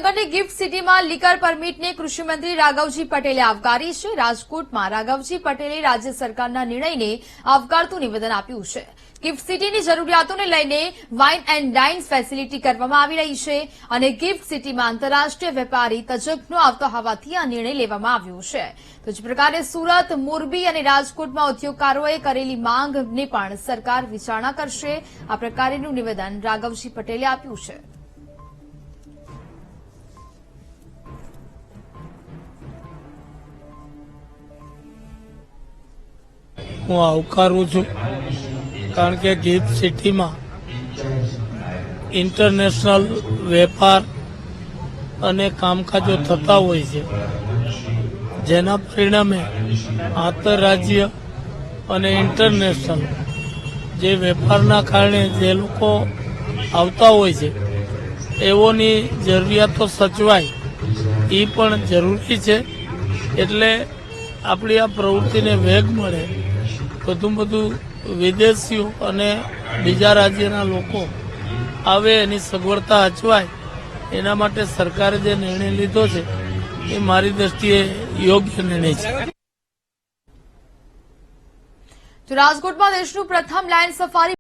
ગાંધીનગરની ગિફ્ટ સિટીમાં લીકર પરમિટને કૃષિમંત્રી રાઘવજી પટેલે આવકારી છે। રાજકોટમાં રાઘવજી પટેલે રાજ્ય સરકારના નિર્ણયને આવકારતું નિવેદન આપ્યું છે। ગિફ્ટ સિટીની જરૂરિયાતોને લઈને વાઇન એન્ડ ડાઇન ફેસિલિટી કરવામાં આવી રહી છે અને ગિફ્ટ સિટીમાં આંતરરાષ્ટ્રીય વેપારી તજજ્ઞો આવતા હોવાથી આ નિર્ણય લેવામાં આવ્યો છે। તો જ પ્રકારે સુરત, મોરબી અને રાજકોટમાં ઉદ્યોગકારોએ કરેલી માંગને પણ સરકાર વિચારણા કરશે। આ પ્રકારેનું નિવેદન રાઘવજી પટેલે આપ્યું છે। હું આવકારું છું કારણ કે ગિફ્ટ સિટીમાં ઇન્ટરનેશનલ વેપાર અને કામકાજો થતા હોય છે, જેના પરિણામે આંતરરાજ્ય અને ઇન્ટરનેશનલ જે વેપારના કારણે જે લોકો આવતા હોય છે એઓની જરૂરિયાતો સચવાય એ પણ જરૂરી છે। એટલે આપણી આ પ્રવૃત્તિને વેગ મળે, બધું વિદેશીઓ અને બીજા રાજ્યના લોકો આવે એની સગવડતા અચવાય, એના માટે સરકારે જે નિર્ણય લીધો છે એ મારી દ્રષ્ટિએ યોગ્ય નિર્ણય છે। રાજકોટમાં દેશનું પ્રથમ લાયન સફારી